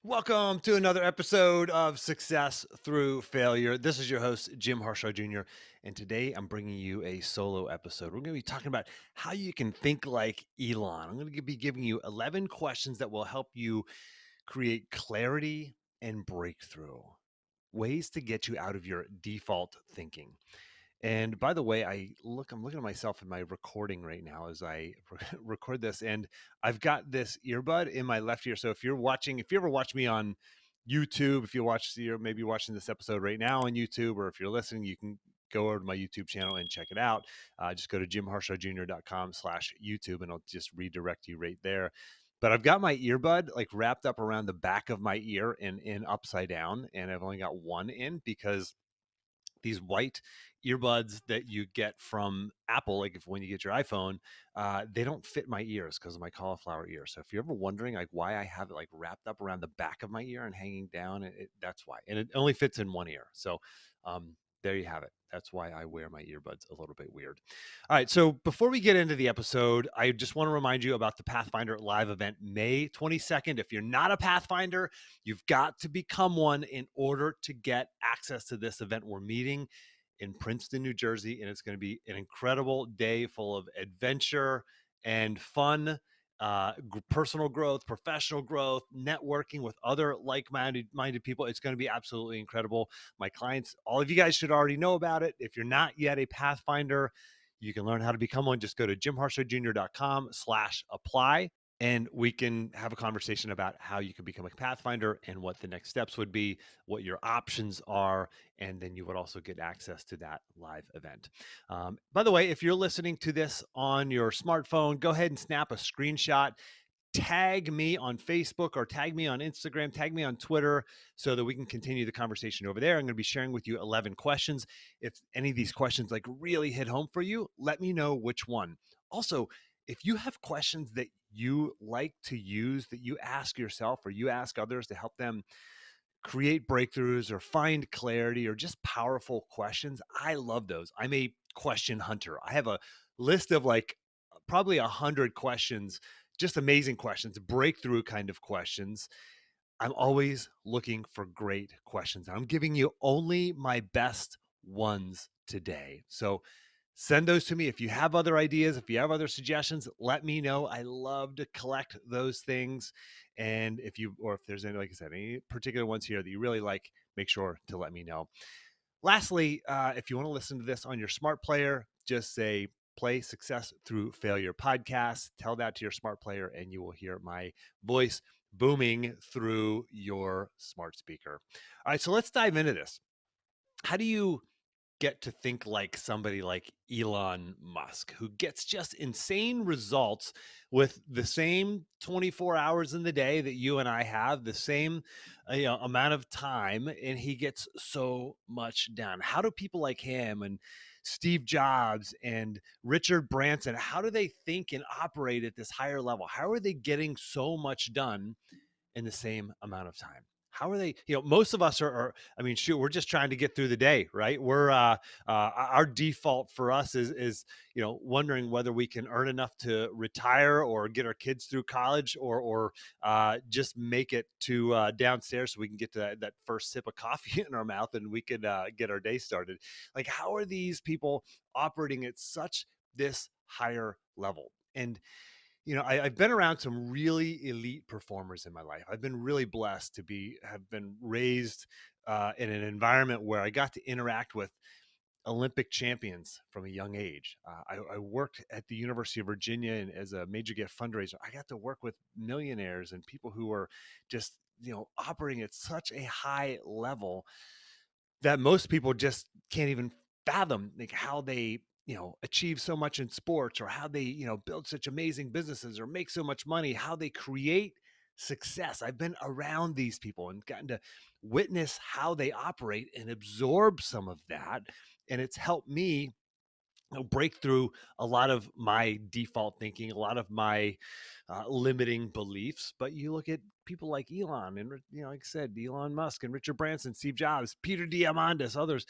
Welcome to another episode of Success Through Failure. This is your host, Jim Harshaw Jr., and today I'm bringing you a solo episode. We're going to be talking about how you can think like Elon. I'm going to be giving you 11 questions that will help you create clarity and breakthrough, ways to get you out of your default thinking. And by the way, I'm looking at myself in my recording right now as I record this, and I've got this earbud in my left ear. So if you ever watch me on YouTube, if you watch, you're maybe watching this episode right now on YouTube, or if you're listening, you can go over to my YouTube channel and check it out. Just go to jimharshawjr.com/YouTube, and I'll just redirect you right there. But I've got my earbud like wrapped up around the back of my ear and in upside down, and I've only got one in because these white earbuds that you get from Apple, like if when you get your iPhone, they don't fit my ears because of my cauliflower ear. So if you're ever wondering like why I have it like wrapped up around the back of my ear and hanging down, that's why. And it only fits in one ear. So there you have it. That's why I wear my earbuds a little bit weird. All right. So before we get into the episode, I just want to remind you about the Pathfinder live event, May 22nd. If you're not a Pathfinder, you've got to become one in order to get access to this event. We're meeting in Princeton, New Jersey, and it's going to be an incredible day full of adventure and fun, personal growth, professional growth, networking with other like-minded people. It's going to be absolutely incredible. My clients, all of you guys should already know about it. If you're not yet a Pathfinder, you can learn how to become one. Just go to jimharshawjr.com/apply and we can have a conversation about how you can become a Pathfinder and what the next steps would be, what your options are, and then you would also get access to that live event. By the way, if you're listening to this on your smartphone, go ahead and snap a screenshot. Tag me on Facebook or tag me on Instagram, tag me on Twitter so that we can continue the conversation over there. I'm going to be sharing with you 11 questions. If any of these questions like really hit home for you, let me know which one. Also, if you have questions that you like to use that you ask yourself or you ask others to help them create breakthroughs or find clarity or just powerful questions, I love those. I'm a question hunter. I have a list of like probably 100 questions, just amazing questions, breakthrough kind of questions. I'm always looking for great questions. I'm giving you only my best ones today. So send those to me. If you have other ideas, if you have other suggestions, let me know. I love to collect those things. And if there's any, like I said, any particular ones here that you really like, make sure to let me know. Lastly, if you want to listen to this on your smart player, just say play Success Through Failure podcast. Tell that to your smart player, and you will hear my voice booming through your smart speaker. All right, so let's dive into this. How do you get to think like somebody like Elon Musk, who gets just insane results with the same 24 hours in the day that you and I have, the same amount of time, and he gets so much done? How do people like him and Steve Jobs and Richard Branson, how do they think and operate at this higher level? How are they getting so much done in the same amount of time? How are they? Most of us I mean, shoot, we're just trying to get through the day, right? Our default for us is wondering whether we can earn enough to retire or get our kids through college or just make it to downstairs so we can get to that first sip of coffee in our mouth and we could get our day started. Like, how are these people operating at such this higher level? And I've been around some really elite performers in my life. I've been really blessed to have been raised in an environment where I got to interact with Olympic champions from a young age. I worked at the University of Virginia and as a major gift fundraiser. I got to work with millionaires and people who were just operating at such a high level that most people just can't even fathom, like how they achieve so much in sports, or how they build such amazing businesses or make so much money, how they create success. I've been around these people and gotten to witness how they operate and absorb some of that, and it's helped me break through a lot of my default thinking, a lot of my limiting beliefs. But you look at people like Elon and, like I said, Elon Musk and Richard Branson, Steve Jobs, Peter Diamandis, others.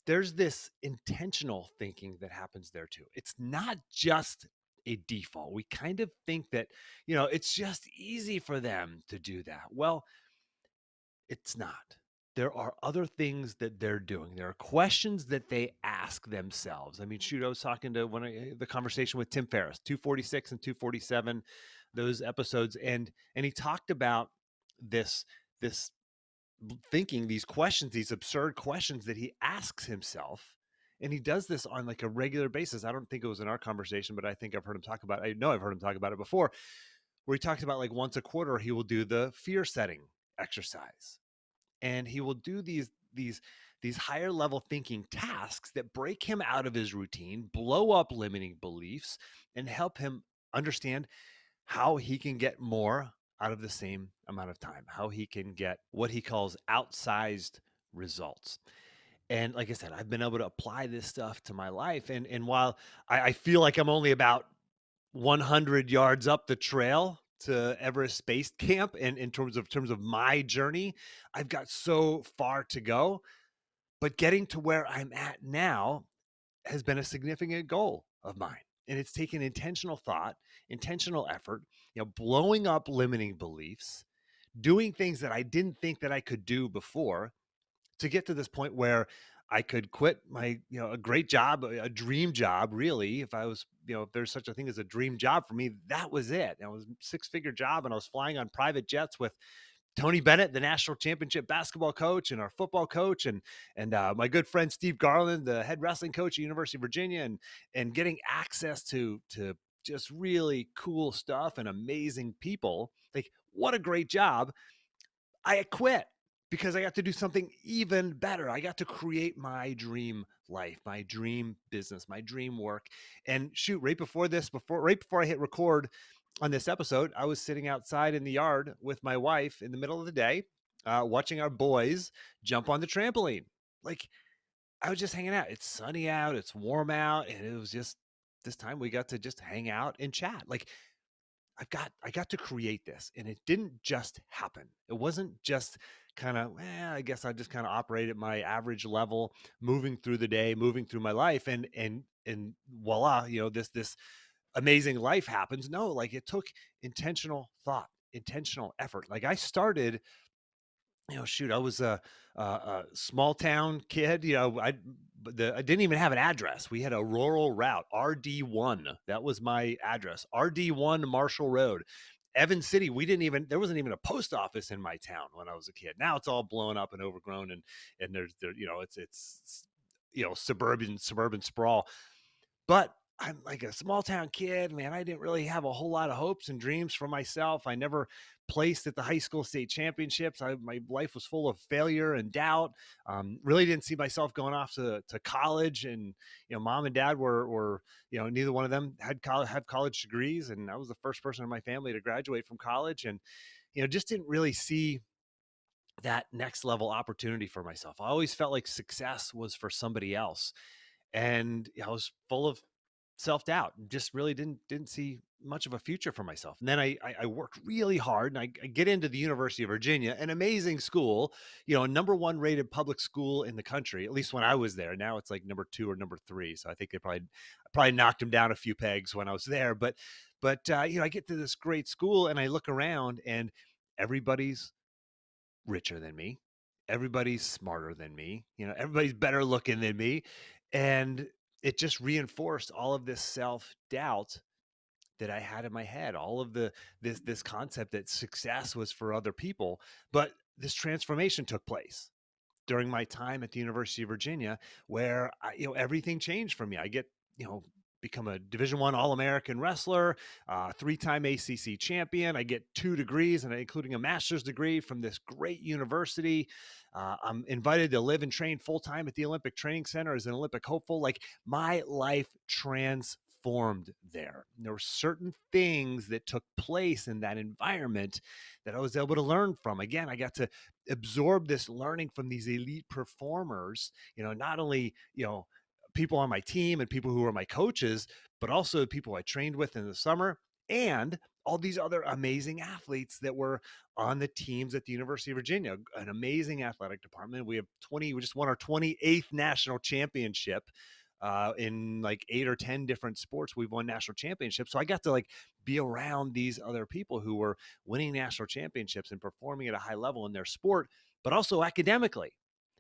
There's this intentional thinking that happens there too. It's not just a default. We kind of think that, it's just easy for them to do that. Well, It's not. There are other things that they're doing. There are questions that they ask themselves. I mean, shoot, I was talking to the conversation with Tim Ferriss, 246 and 247, those episodes, and he talked about this thinking, these questions, these absurd questions that he asks himself. And he does this on like a regular basis. I don't think it was in our conversation, but I think I've heard him talk about it. I know I've heard him talk about it before, where he talks about like once a quarter, he will do the fear setting exercise. And he will do these higher level thinking tasks that break him out of his routine, blow up limiting beliefs, and help him understand how he can get more out of the same amount of time, how he can get what he calls outsized results. And like I said, I've been able to apply this stuff to my life. And while I feel like I'm only about 100 yards up the trail to Everest Base Camp, and in terms of my journey, I've got so far to go. But getting to where I'm at now has been a significant goal of mine. And it's taken intentional thought, intentional effort, blowing up limiting beliefs, doing things that I didn't think that I could do before to get to this point where I could quit my, a great job, a dream job, really. If I was, if there's such a thing as a dream job for me, that was it. It was a 6-figure job, and I was flying on private jets with Tony Bennett, the national championship basketball coach, and our football coach, and my good friend Steve Garland, the head wrestling coach at University of Virginia, and getting access to just really cool stuff and amazing people. Like, what a great job! I quit because I got to do something even better. I got to create my dream life, my dream business, my dream work. And shoot, right before I hit record on this episode, I was sitting outside in the yard with my wife in the middle of the day, watching our boys jump on the trampoline. Like, I was just hanging out. It's sunny out, it's warm out, and it was just this time we got to just hang out and chat. Like, I got to create this, and it didn't just happen. It wasn't just kind of, I guess I just kind of operate at my average level, moving through the day, moving through my life, and voila, this amazing life happens. No, like, it took intentional thought, intentional effort. Like, I started, shoot, I was a small town kid. I didn't even have an address. We had a rural route, RD1. That was my address, RD1 Marshall Road. Evans City, there wasn't even a post office in my town when I was a kid. Now it's all blown up and overgrown, and it's suburban sprawl. But I'm like a small town kid, man. I didn't really have a whole lot of hopes and dreams for myself. I never placed at the high school state championships. My life was full of failure and doubt. Really didn't see myself going off to college. And, mom and dad were neither one of them have college degrees. And I was the first person in my family to graduate from college. And, just didn't really see that next level opportunity for myself. I always felt like success was for somebody else. And I was full of self-doubt, just really didn't see much of a future for myself. And then I worked really hard, and I get into the University of Virginia, an amazing school, a number one rated public school in the country, at least when I was there. Now it's like number 2 or number 3. So I think they probably knocked them down a few pegs when I was there. But I get to this great school, and I look around, and everybody's richer than me. Everybody's smarter than me. Everybody's better looking than me. And it just reinforced all of this self-doubt that I had in my head, all of this concept that success was for other people. But this transformation took place during my time at the University of Virginia, where everything changed for me. I get, become a Division I All-American wrestler, 3-time ACC champion. I get 2 degrees, and including a master's degree from this great university. I'm invited to live and train full-time at the Olympic Training Center as an Olympic hopeful. Like, my life transformed there. There were certain things that took place in that environment that I was able to learn from. Again, I got to absorb this learning from these elite performers, not only, people on my team and people who were my coaches, but also people I trained with in the summer, and all these other amazing athletes that were on the teams at the University of Virginia, an amazing athletic department. We just won our 28th national championship in like 8 or 10 different sports. We've won national championships. So I got to like be around these other people who were winning national championships and performing at a high level in their sport, but also academically.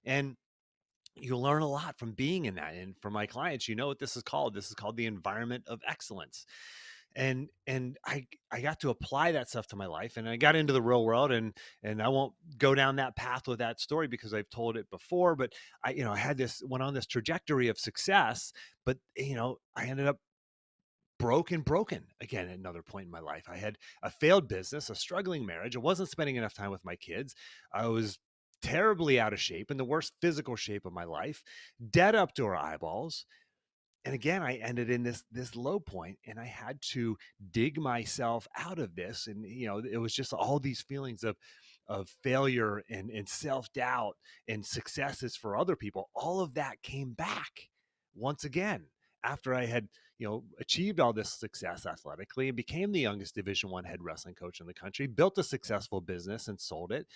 And you learn a lot from being in that. And for my clients, you know what this is called? This is called the environment of excellence. And I got to apply that stuff to my life, and I got into the real world, and I won't go down that path with that story because I've told it before, but I had this went on this trajectory of success, but I ended up broken again at another point in my life. I had a failed business, a struggling marriage. I wasn't spending enough time with my kids. I was terribly out of shape, in the worst physical shape of my life, dead up to our eyeballs. And again, I ended in this low point, and I had to dig myself out of this. And it was just all these feelings of failure and self-doubt and successes for other people. All of that came back once again after I had achieved all this success athletically and became the youngest Division 1 head wrestling coach in the country, built a successful business and sold it,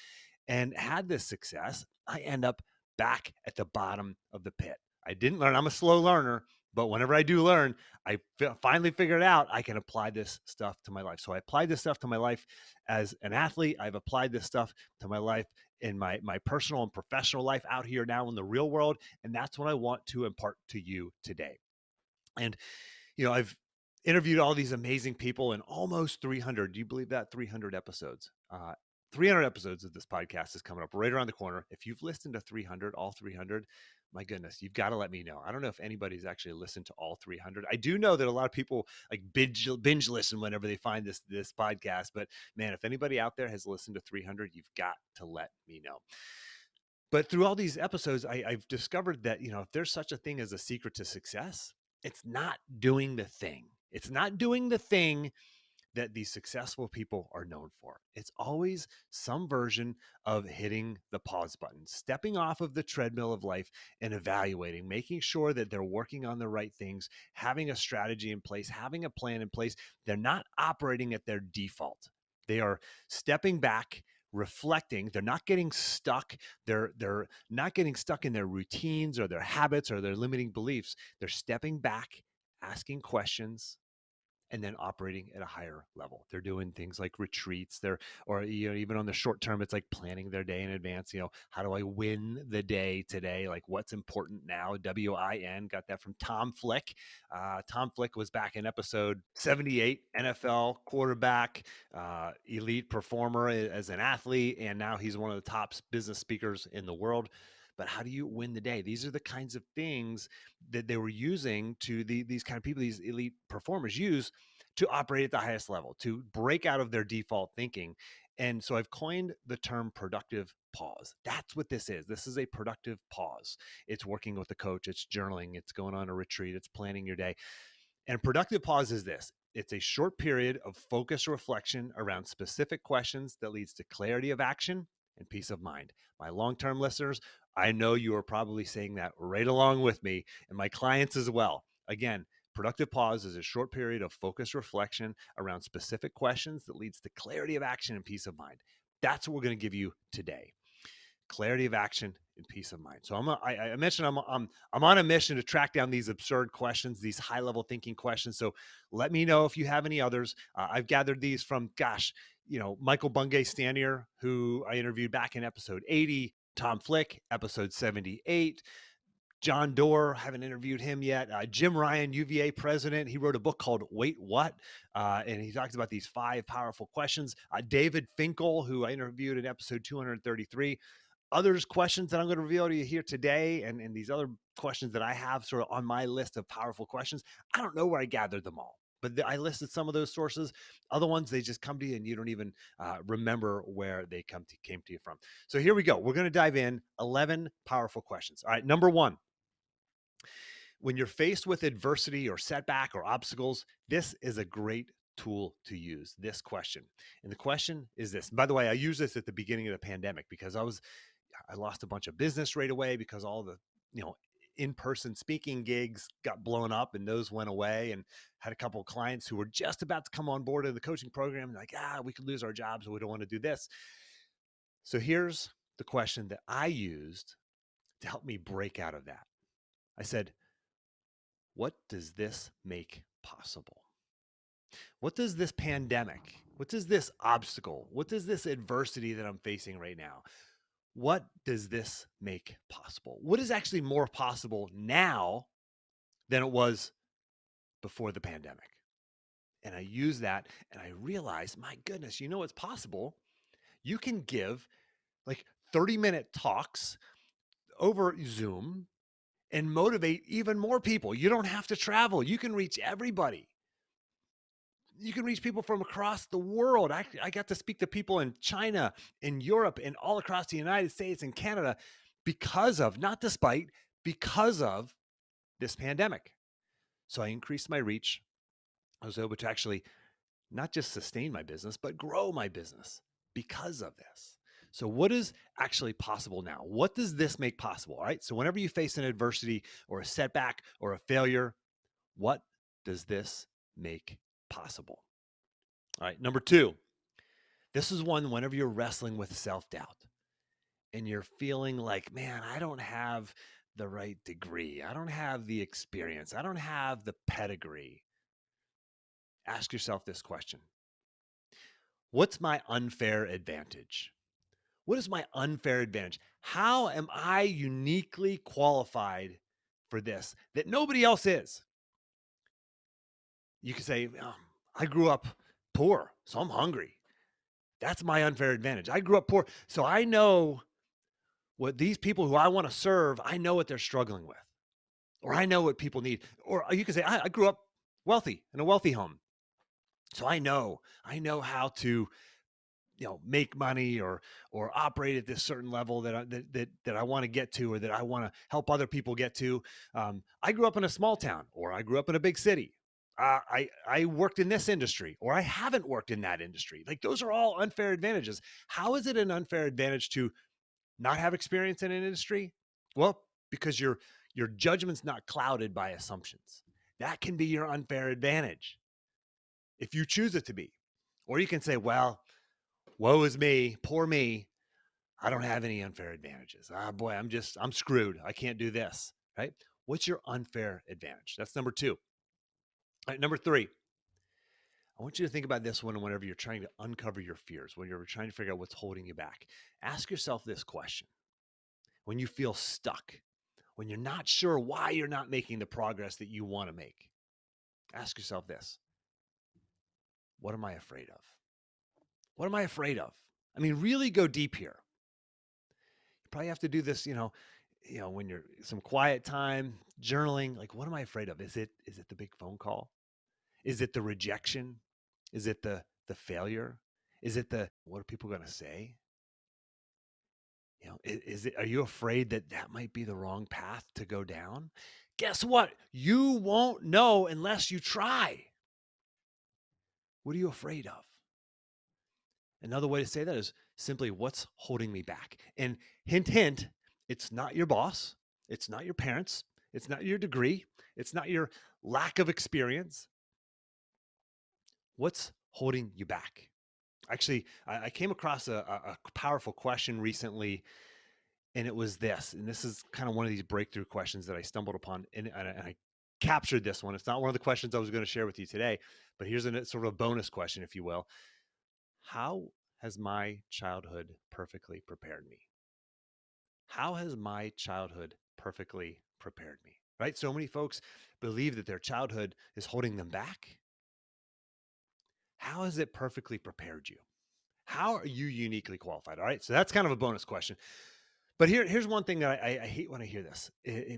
and had this success. I end up back at the bottom of the pit. I didn't learn. I'm a slow learner, but whenever I do learn, I finally figured out I can apply this stuff to my life. So I applied this stuff to my life as an athlete. I've applied this stuff to my life in my personal and professional life out here now in the real world. And that's what I want to impart to you today. And I've interviewed all these amazing people in almost 300. Do you believe that? 300 episodes. 300 episodes of this podcast is coming up right around the corner. If you've listened to 300, all 300, my goodness, you've got to let me know. I don't know if anybody's actually listened to all 300. I do know that a lot of people like binge listen whenever they find this podcast. But man, if anybody out there has listened to 300, you've got to let me know. But through all these episodes, I've discovered that, if there's such a thing as a secret to success, it's not doing the thing. It's not doing the thing that these successful people are known for. It's always some version of hitting the pause button, stepping off of the treadmill of life and evaluating, making sure that they're working on the right things, having a strategy in place, having a plan in place. They're not operating at their default. They are stepping back, reflecting. They're not getting stuck. They're not getting stuck in their routines or their habits or their limiting beliefs. They're stepping back, asking questions, and then operating at a higher level. They're doing things like retreats. Or even on the short term, it's like planning their day in advance. How do I win the day today? Like what's important now? WIN, got that from Tom Flick. Tom Flick was back in episode 78, NFL quarterback, elite performer as an athlete, and now he's one of the top business speakers in the world. But how do you win the day? These are the kinds of things that they were using to these kind of people, these elite performers use to operate at the highest level, to break out of their default thinking. And so I've coined the term productive pause. That's what this is. This is a productive pause. It's working with the coach, it's journaling, it's going on a retreat, it's planning your day. And productive pause is this: it's a short period of focused reflection around specific questions that leads to clarity of action and peace of mind. My long-term listeners, I know you are probably saying that right along with me, and my clients as well. Again, productive pause is a short period of focused reflection around specific questions that leads to clarity of action and peace of mind. That's what we're going to give you today: clarity of action and peace of mind. So I mentioned I'm on a mission to track down these absurd questions, these high level thinking questions. So let me know if you have any others. I've gathered these from, Michael Bungay Stanier, who I interviewed back in episode 80, Tom Flick, episode 78. John Doerr, haven't interviewed him yet. Jim Ryan, UVA president, he wrote a book called Wait What? And he talks about these 5 powerful questions. David Finkel, who I interviewed in episode 233. Others questions that I'm going to reveal to you here today, and these other questions that I have sort of on my list of powerful questions. I don't know where I gathered them all, but I listed some of those sources. Other ones, they just come to you and you don't even remember where they came to you from. So here we go. We're going to dive in. 11 powerful questions. All right, number 1. When you're faced with adversity or setback or obstacles, this is a great tool to use, this question. And the question is this. By the way, I used this at the beginning of the pandemic because I lost a bunch of business right away because all the, in-person speaking gigs got blown up and those went away, and had a couple of clients who were just about to come on board in the coaching program and like, we could lose our jobs. We don't want to do this. So here's the question that I used to help me break out of that. I said, What does this make possible? What does this pandemic, what does this obstacle, what does this adversity that I'm facing right now, what does this make possible? What is actually more possible now than it was before the pandemic? And I use that and I realize, my goodness, you know what's possible? You can give like 30-minute talks over Zoom and motivate even more people. You don't have to travel. You can reach everybody. You can reach people from across the world. I got to speak to people in China, in Europe, and all across the United States and Canada because of, not despite, because of this pandemic. So I increased my reach. I was able to actually not just sustain my business, but grow my business because of this. So what is actually possible now? What does this make possible? All right. So whenever you face an adversity or a setback or a failure, what does this make possible? All right. Number two, this is one whenever you're wrestling with self-doubt and you're feeling like, man, I don't have the right degree. I don't have the experience. I don't have the pedigree. Ask yourself this question. What's my unfair advantage? What is my unfair advantage? How am I uniquely qualified for this that nobody else is? You can say, I grew up poor, so I'm hungry. That's my unfair advantage. I grew up poor, so I know what these people who I want to serve, I know what they're struggling with, or I know what people need. Or you can say, I grew up wealthy in a wealthy home, so I know how to make money or operate at this certain level that I want to get to, or that I want to help other people get to. I grew up in a small town, or I grew up in a big city. I worked in this industry, or I haven't worked in that industry. Like, those are all unfair advantages. How is it an unfair advantage to not have experience in an industry? Well, because your judgment's not clouded by assumptions. That can be your unfair advantage if you choose it to be. Or you can say, well, woe is me, poor me. I don't have any unfair advantages. Boy, I'm screwed. I can't do this, right? What's your unfair advantage? That's number two. All right, number three, I want you to think about this one whenever you're trying to uncover your fears, when you're trying to figure out what's holding you back. Ask yourself this question. When you feel stuck, when you're not sure why you're not making the progress that you want to make, ask yourself this. What am I afraid of? What am I afraid of? I mean, really go deep here. You probably have to do this, when you're some quiet time, journaling. Like, what am I afraid of? Is it the big phone call? Is it the rejection? Is it the failure? Is it the, what are people going to say? Are you afraid that might be the wrong path to go down? Guess what? You won't know unless you try. What are you afraid of? Another way to say that is simply, what's holding me back? And hint, hint, it's not your boss. It's not your parents. It's not your degree. It's not your lack of experience. What's holding you back? Actually, I came across a powerful question recently, and it was this. And this is kind of one of these breakthrough questions that I stumbled upon, and I captured this one. It's not one of the questions I was going to share with you today, but here's sort of a bonus question, if you will. How has my childhood perfectly prepared me? How has my childhood perfectly prepared me? Right? So many folks believe that their childhood is holding them back. How has it perfectly prepared you? How are you uniquely qualified? All right. So that's kind of a bonus question. But here's one thing that I hate when I hear this.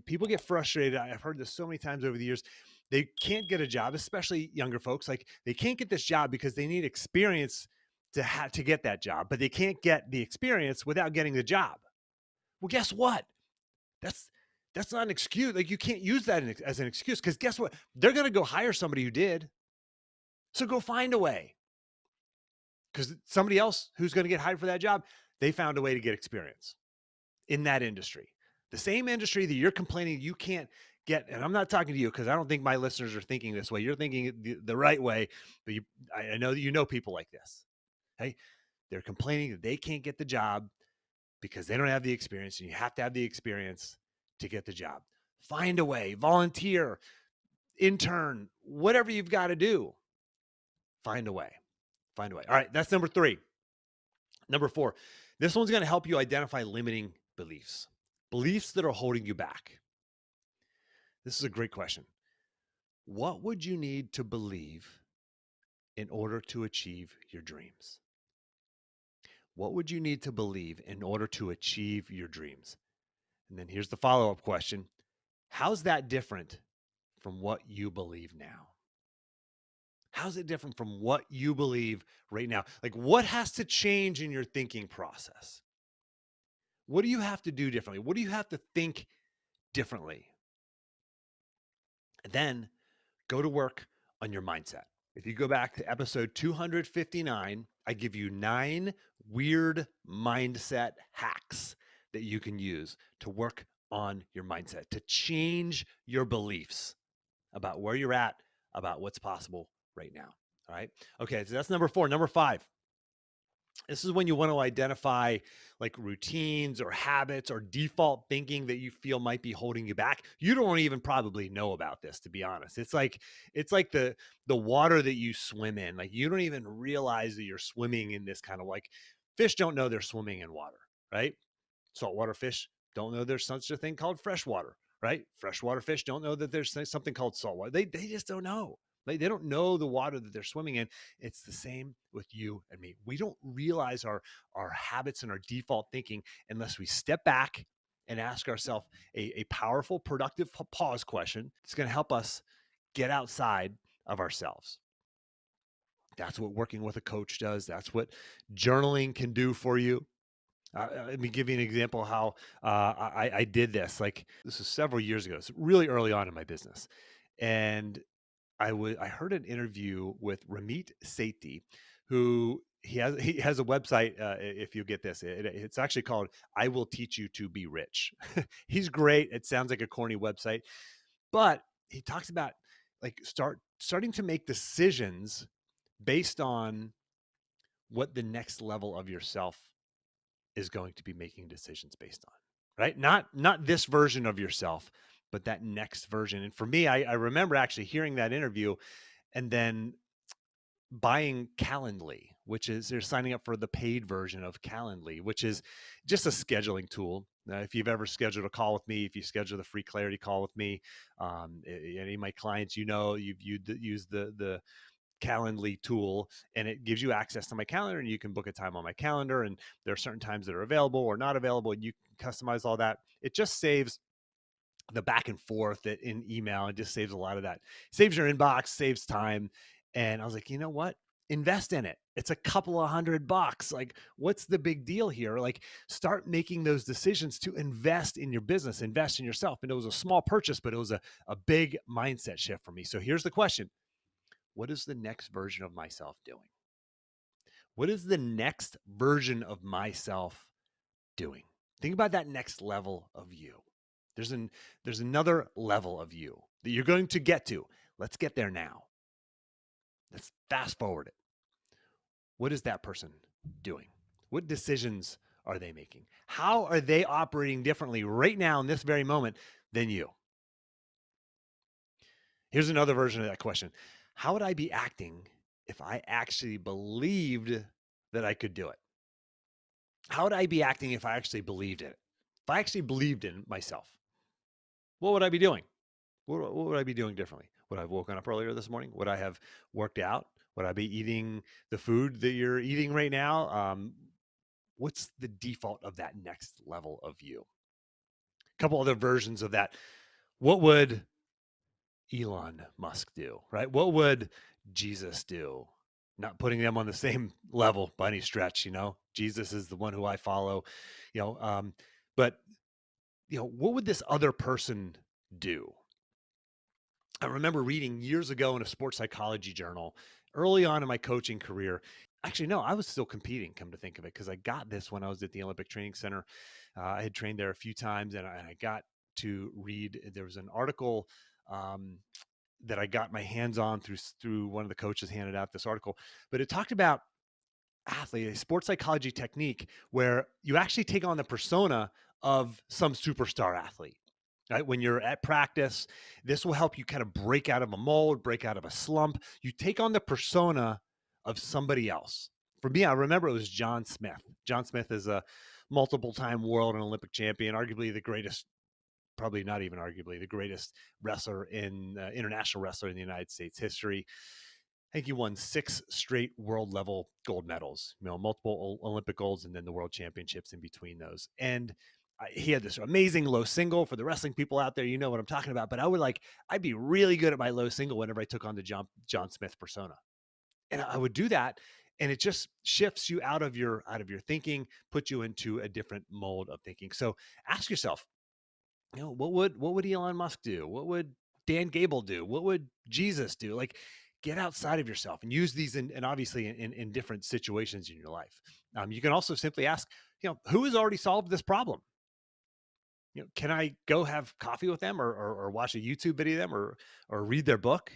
People get frustrated. I've heard this so many times over the years. They can't get a job, especially younger folks. Like, they can't get this job because they need experience to get that job, but they can't get the experience without getting the job. Well, guess what? That's not an excuse. Like, you can't use that as an excuse, because guess what? They're going to go hire somebody who did. So go find a way, because somebody else who's going to get hired for that job, they found a way to get experience in that industry. The same industry that you're complaining you can't get. And I'm not talking to you, because I don't think my listeners are thinking this way. You're thinking the right way, but I know that you know people like this. Hey, they're complaining that they can't get the job because they don't have the experience, and you have to have the experience to get the job. Find a way, volunteer, intern, whatever you've got to do, find a way. Find a way. All right, that's number 3. Number 4, this one's going to help you identify limiting beliefs, beliefs that are holding you back. This is a great question. What would you need to believe in order to achieve your dreams? What would you need to believe in order to achieve your dreams? And then here's the follow-up question. How's that different from what you believe now? How's it different from what you believe right now? Like, what has to change in your thinking process? What do you have to do differently? What do you have to think differently? And then go to work on your mindset. If you go back to episode 259, I give you 9 weird mindset hacks that you can use to work on your mindset, to change your beliefs about where you're at, about what's possible right now. All right. Okay. So that's number 4. Number 5. This is when you want to identify like routines or habits or default thinking that you feel might be holding you back. You don't even probably know about this, to be honest. It's like the water that you swim in. Like you don't even realize that you're swimming in this kind of like fish don't know they're swimming in water, right? Saltwater fish don't know there's such a thing called freshwater, right? Freshwater fish don't know that there's something called saltwater. They just don't know. They don't know the water that they're swimming in. It's the same with you and me. We don't realize our habits and our default thinking unless we step back and ask ourselves a powerful, productive pause question. It's going to help us get outside of ourselves. That's what working with a coach does. That's what journaling can do for you. Let me give you an example of how I did this. Like this is several years ago. It's really early on in my business, and I heard an interview with Ramit Sethi, who he has a website. If you get this, it's actually called "I Will Teach You to Be Rich." He's great. It sounds like a corny website, but he talks about like starting to make decisions based on what the next level of yourself is going to be making decisions based on, right? Not this version of yourself, but that next version. And for me, I remember actually hearing that interview and then buying Calendly, which is they're signing up for the paid version of Calendly, which is just a scheduling tool. If you've ever scheduled a call with me, if you schedule the free clarity call with me, any of my clients, you've used the Calendly tool, and it gives you access to my calendar, and you can book a time on my calendar, and there are certain times that are available or not available, and you can customize all that. It just saves the back and forth in email. It just saves a lot of that, saves your inbox, saves time. And I was like, you know what? Invest in it. It's a couple of $100. Like, what's the big deal here? Like, start making those decisions to invest in your business, invest in yourself. And it was a small purchase, but it was a big mindset shift for me. So here's the question. What is the next version of myself doing? What is the next version of myself doing? Think about that next level of you. There's another level of you that you're going to get to. Let's get there now. Let's fast forward it. What is that person doing? What decisions are they making? How are they operating differently right now in this very moment than you? Here's another version of that question. How would I be acting if I actually believed that I could do it? How would I be acting if I actually believed in it? If I actually believed in myself, what would I be doing? What would I be doing differently? Would I have woken up earlier this morning? Would I have worked out? Would I be eating the food that you're eating right now? What's the default of that next level of you? A couple other versions of that. What would Elon Musk do, right? What would Jesus do? Not putting them on the same level by any stretch, Jesus is the one who I follow, but what would this other person do? I remember reading years ago in a sports psychology journal early on in my coaching career. Actually, no, I was still competing, come to think of it, because I got this when I was at the Olympic Training Center. I had trained there a few times, and I got to read. There was an article um, that I got my hands on through one of the coaches handed out this article, but it talked about athlete, a sports psychology technique where you actually take on the persona of some superstar athlete. right? When you're at practice, this will help you kind of break out of a mold, break out of a slump. You take on the persona of somebody else. For me, I remember it was John Smith. John Smith is a multiple time world and Olympic champion, arguably the greatest, probably not even arguably the greatest wrestler in international wrestler in the United States history. I think he won 6 straight world level gold medals, multiple Olympic golds and then the world championships in between those. And he had this amazing low single. For the wrestling people out there, you know what I'm talking about. But I'd be really good at my low single whenever I took on the John Smith persona. And I would do that. And it just shifts you out of your thinking, puts you into a different mold of thinking. So ask yourself, what would Elon Musk do? What would Dan Gable do? What would Jesus do? Like, get outside of yourself and use these and obviously in different situations in your life. You can also simply ask, who has already solved this problem? Can I go have coffee with them or watch a YouTube video of them or read their book?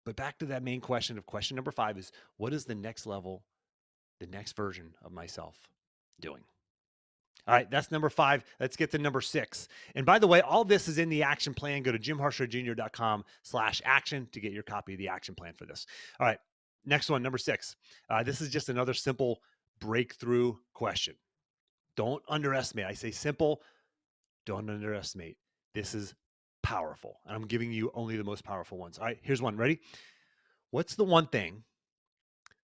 But back to that main question of question number 5 is, what is the next level, the next version of myself doing? All right, that's number 5. Let's get to number 6. And by the way, all this is in the action plan. Go to jimharshawjr.com/action to get your copy of the action plan for this. All right, next one, number 6. This is just another simple breakthrough question. Don't underestimate. I say simple, don't underestimate. This is powerful. And I'm giving you only the most powerful ones. All right, here's one. Ready? What's the one thing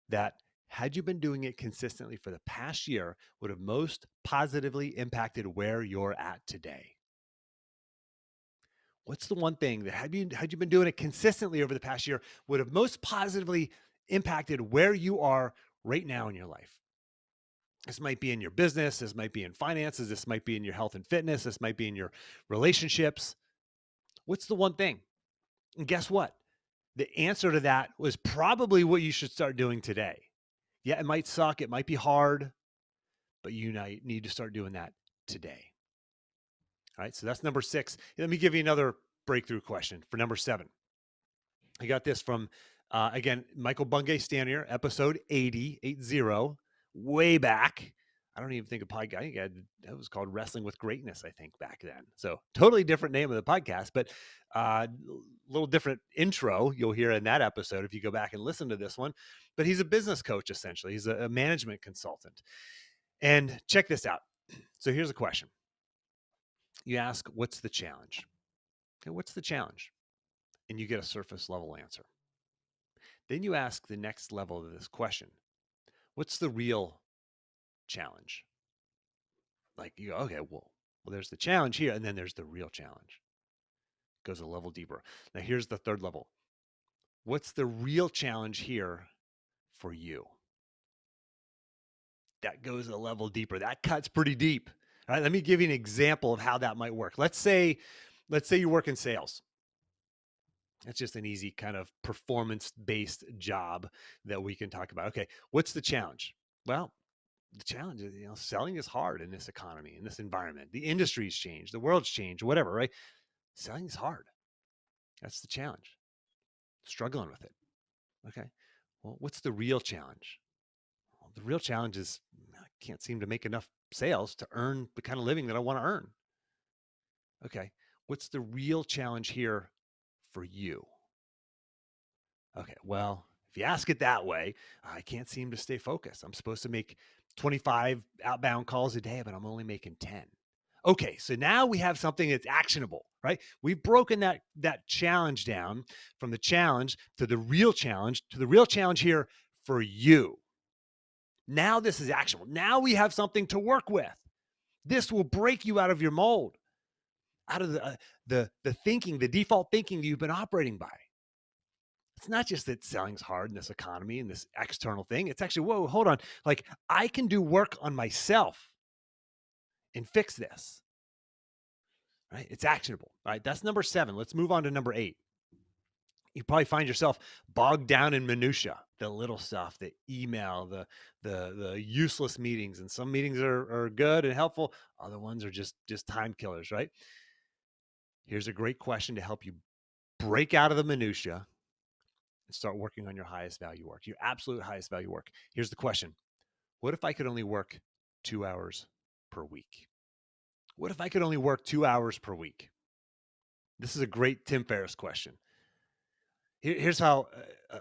that, had you been doing it consistently for the past year, would have most positively impacted where you're at today? What's the one thing that, had you been doing it consistently over the past year, would have most positively impacted where you are right now in your life? This might be in your business, this might be in finances, this might be in your health and fitness, this might be in your relationships. What's the one thing? And guess what? The answer to that was probably what you should start doing today. Yeah, it might suck, it might be hard, but you need to start doing that today. All right, so that's number 6. Let me give you another breakthrough question for number 7. I got this from, again, Michael Bungay Stanier, episode 80, way back. I don't even think a podcast, that was called Wrestling with Greatness, I think, back then. So totally different name of the podcast, but a little different intro you'll hear in that episode if you go back and listen to this one. But he's a business coach, essentially. He's a management consultant. And check this out. So here's a question. You ask, what's the challenge? Okay, what's the challenge? And you get a surface level answer. Then you ask the next level of this question. What's the real challenge? Like, you go, okay, well, there's the challenge here, and then there's the real challenge. It goes a level deeper. Now, here's the third level. What's the real challenge here for you? That goes a level deeper. That cuts pretty deep. All right, let me give you an example of how that might work. Let's say you work in sales. That's just an easy kind of performance-based job that we can talk about. Okay, what's the challenge? Well, the challenge is, selling is hard in this economy, in this environment. The industry's changed, the world's changed, whatever, right? Selling is hard. That's the challenge. Struggling with it. Okay. Well, what's the real challenge? Well, the real challenge is I can't seem to make enough sales to earn the kind of living that I want to earn. Okay. What's the real challenge here for you? Okay. Well, if you ask it that way, I can't seem to stay focused. I'm supposed to make 25 outbound calls a day, but I'm only making 10. Okay, so now we have something that's actionable, right? We've broken that challenge down from the challenge to the real challenge here for you. Now this is actionable. Now we have something to work with. This will break you out of your mold, out of the thinking, the default thinking that you've been operating by. It's not just that selling's hard in this economy and this external thing. It's actually, whoa, hold on. Like, I can do work on myself and fix this. Right? It's actionable. All right. That's number 7. Let's move on to number 8. You probably find yourself bogged down in minutia, the little stuff, the email, the useless meetings. And some meetings are good and helpful. Other ones are just time killers, right? Here's a great question to help you break out of the minutia and start working on your highest value work, your absolute highest value work. Here's the question. What if I could only work 2 hours per week? What if I could only work 2 hours per week? This is a great Tim Ferriss question. Here's how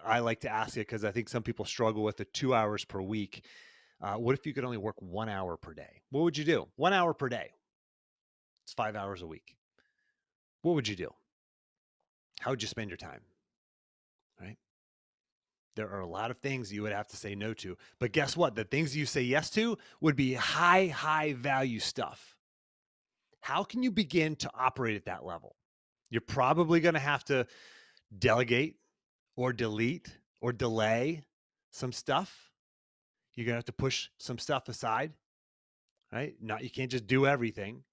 I like to ask it, because I think some people struggle with the 2 hours per week. What if you could only work 1 hour per day? What would you do? 1 hour per day. It's 5 hours a week. What would you do? How would you spend your time? Right? There are a lot of things you would have to say no to. But guess what? The things you say yes to would be high value stuff. How can you begin to operate at that level? You're probably going to have to delegate or delete or delay some stuff. You're going to have to push some stuff aside, right? You can't just do everything.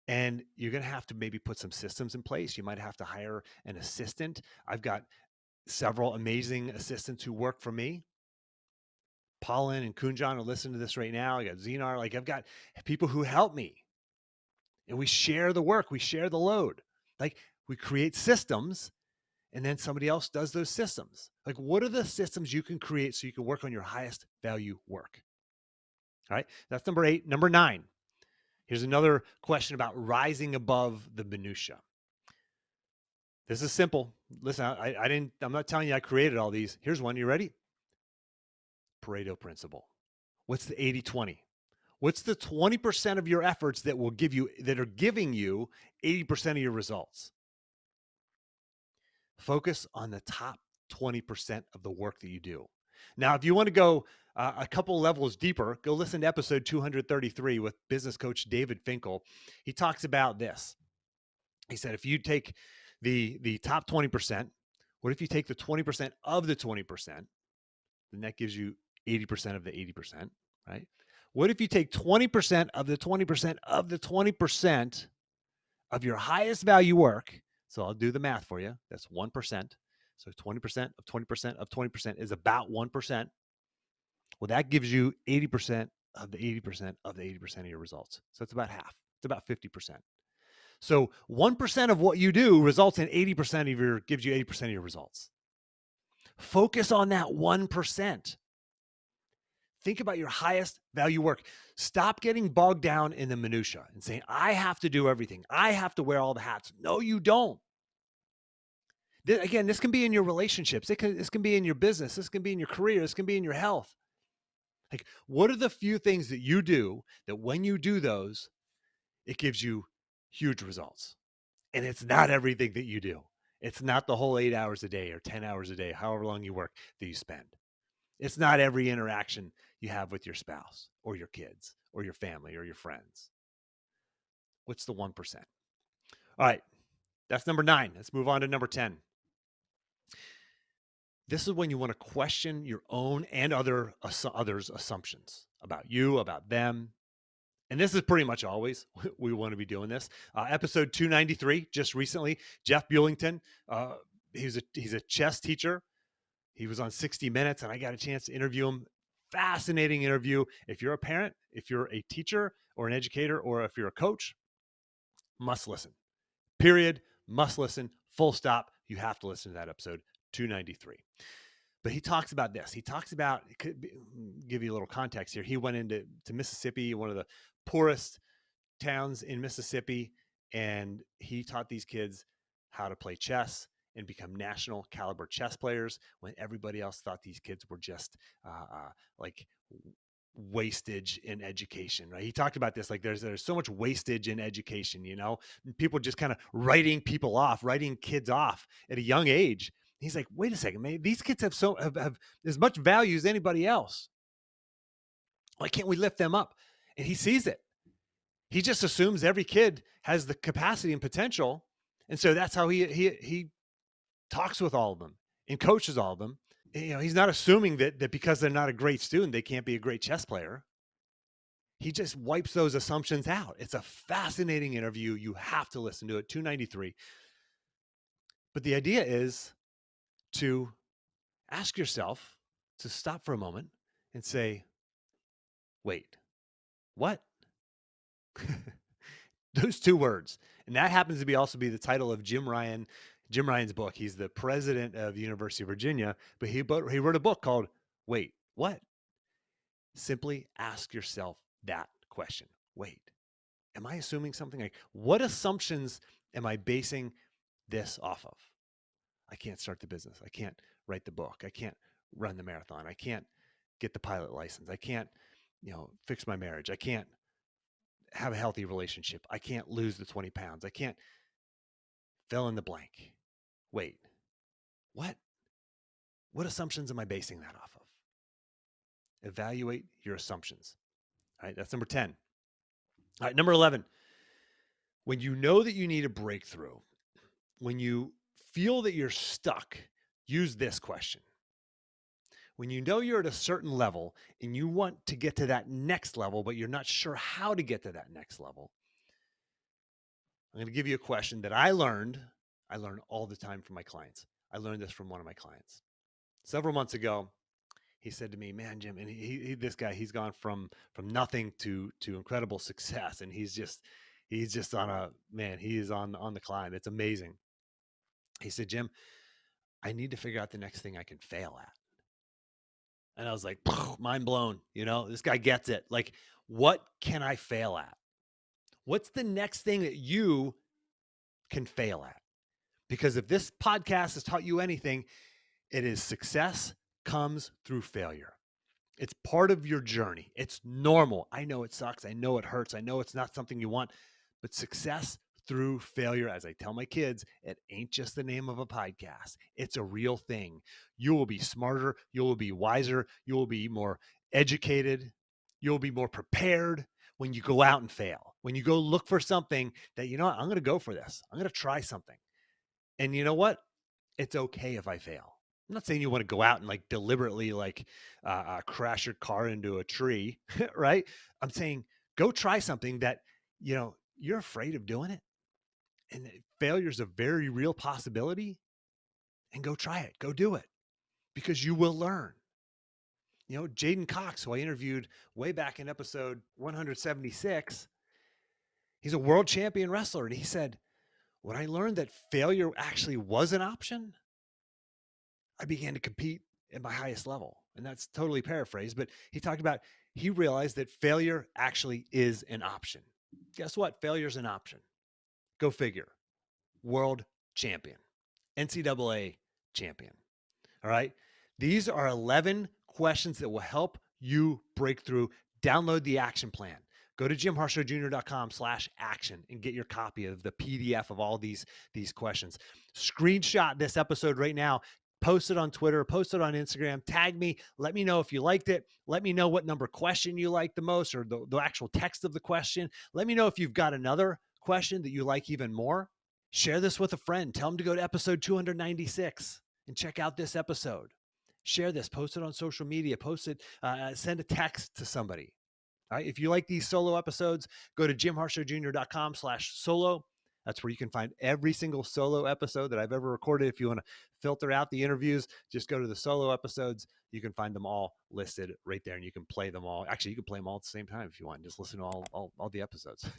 And you're going to have to maybe put some systems in place. You might have to hire an assistant. I've got several amazing assistants who work for me. Paulin and Kunjan are listening to this right now. I got Zenar. Like, I've got people who help me, and we share the work. We share the load. Like, we create systems, and then somebody else does those systems. Like, what are the systems you can create so you can work on your highest value work? All right. That's number 8. Number 9. Here's another question about rising above the minutia. This is simple. Listen, I'm not telling you I created all these. Here's one. You ready? Pareto principle. What's the 80-20? What's the 20% of your efforts that are giving you 80% of your results? Focus on the top 20% of the work that you do. Now, if you want to go a couple levels deeper, go listen to episode 233 with business coach David Finkel. He talks about this. He said, if you take the top 20%, what if you take the 20% of the 20%? Then that gives you 80% of the 80%, right? What if you take 20% of the 20% of the 20% of your highest value work? So I'll do the math for you. That's 1%. So 20% of 20% of 20% is about 1%. Well, that gives you 80% of the 80% of the 80% of your results. So it's about half. It's about 50%. So 1% of what you do results in 80% of gives you 80% of your results. Focus on that 1%. Think about your highest value work. Stop getting bogged down in the minutia and saying, I have to do everything. I have to wear all the hats. No, you don't. Again, this can be in your relationships. This can be in your business. This can be in your career. This can be in your health. Like, what are the few things that you do that when you do those, it gives you huge results? And it's not everything that you do. It's not the whole 8 hours a day or 10 hours a day, however long you work, that you spend. It's not every interaction you have with your spouse or your kids or your family or your friends. What's the 1%? All right, that's number 9. Let's move on to number 10. This is when you want to question your own and others' assumptions about you, about them. And this is pretty much always we want to be doing this. Episode 293, just recently, Jeff Bulington, he's a chess teacher. He was on 60 Minutes, and I got a chance to interview him. Fascinating interview. If you're a parent, if you're a teacher or an educator, or if you're a coach, must listen. Period. Must listen. Full stop. You have to listen to that episode 293. But he talks about this. He talks about, give you a little context here. He went into Mississippi, one of the poorest towns in Mississippi, and he taught these kids how to play chess and become national caliber chess players when everybody else thought these kids were just like wastage in education, right? He talked about this, like there's so much wastage in education, people just kind of writing kids off at a young age. He's like, wait a second, man, these kids have as much value as anybody else. Why can't we lift them up? And he sees it. He just assumes every kid has the capacity and potential. And so that's how he talks with all of them and coaches all of them. He's not assuming that because they're not a great student, they can't be a great chess player. He just wipes those assumptions out. It's a fascinating interview. You have to listen to it, 293. But the idea is to ask yourself to stop for a moment and say, wait, what? Those 2 words. And that happens to also be the title of Jim Ryan's book. He's the president of the University of Virginia, but he wrote a book called Wait, What? Simply ask yourself that question. Wait, am I assuming something? Like, what assumptions am I basing this off of? I can't start the business. I can't write the book. I can't run the marathon. I can't get the pilot license. I can't, fix my marriage. I can't have a healthy relationship. I can't lose the 20 pounds. I can't fill in the blank. Wait, what? What assumptions am I basing that off of? Evaluate your assumptions. All right, that's number 10. All right, number 11. When you know that you need a breakthrough, when you feel that you're stuck, use this question. When you know you're at a certain level and you want to get to that next level, but you're not sure how to get to that next level, I'm going to give you a question that I learn all the time from my clients. I learned this from one of my clients. Several months ago, he said to me, "Man, Jim," and this guy, he's gone from nothing to incredible success, and he's just on the climb. It's amazing. He said, "Jim, I need to figure out the next thing I can fail at." And I was like, mind blown. This guy gets it. Like, what can I fail at? What's the next thing that you can fail at? Because if this podcast has taught you anything, it is success comes through failure. It's part of your journey. It's normal. I know it sucks. I know it hurts. I know it's not something you want, but success through failure, as I tell my kids, it ain't just the name of a podcast. It's a real thing. You will be smarter. You will be wiser. You will be more educated. You'll be more prepared when you go out and fail. When you go look for something that, I'm going to go for this. I'm going to try something. And you know what? It's okay if I fail. I'm not saying you want to go out and deliberately crash your car into a tree, right? I'm saying go try something that, you're afraid of doing it. And failure is a very real possibility, and go try it. Go do it, because you will learn. Jaden Cox, who I interviewed way back in episode 176, he's a world champion wrestler. And he said, when I learned that failure actually was an option, I began to compete at my highest level. And that's totally paraphrased, but he talked about, he realized that failure actually is an option. Guess what? Failure is an option. Go figure. World champion, NCAA champion. All right. These are 11 questions that will help you break through. Download the action plan. Go to jimharshawjr.com/action and get your copy of the PDF of all these questions. Screenshot this episode right now. Post it on Twitter, post it on Instagram, tag me. Let me know if you liked it. Let me know what number question you like the most, or the actual text of the question. Let me know if you've got another question that you like even more. Share this with a friend. Tell them to go to episode 296 and check out this episode. Share this, post it on social media, post it, send a text to somebody. All right. If you like these solo episodes, go to jimharshawjr.com/solo. That's where you can find every single solo episode that I've ever recorded. If you want to filter out the interviews, just go to the solo episodes. You can find them all listed right there, and you can play them all. Actually, you can play them all at the same time if you want. Just listen to all the episodes.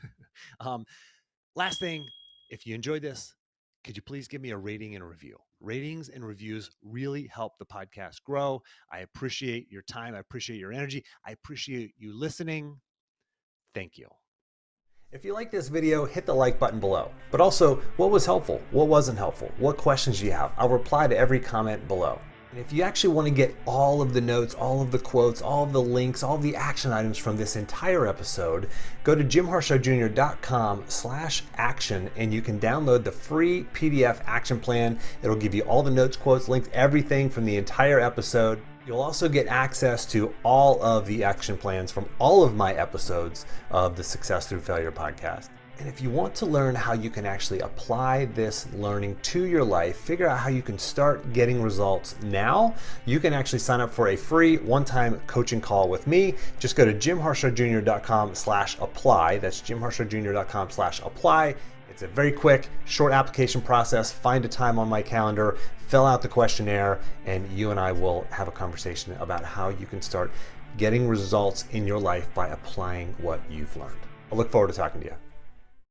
Last thing, if you enjoyed this, could you please give me a rating and a review? Ratings and reviews really help the podcast grow. I appreciate your time. I appreciate your energy. I appreciate you listening. Thank you. If you like this video, hit the like button below. But also, what was helpful? What wasn't helpful? What questions do you have? I'll reply to every comment below. And if you actually want to get all of the notes, all of the quotes, all of the links, all of the action items from this entire episode, go to jimharshawjr.com/action and you can download the free PDF action plan. It'll give you all the notes, quotes, links, everything from the entire episode. You'll also get access to all of the action plans from all of my episodes of the Success Through Failure podcast. And if you want to learn how you can actually apply this learning to your life, figure out how you can start getting results now, you can actually sign up for a free one-time coaching call with me. Just go to jimharshawjr.com/apply. That's jimharshawjr.com/apply. It's a very quick, short application process. Find a time on my calendar, fill out the questionnaire, and you and I will have a conversation about how you can start getting results in your life by applying what you've learned. I look forward to talking to you.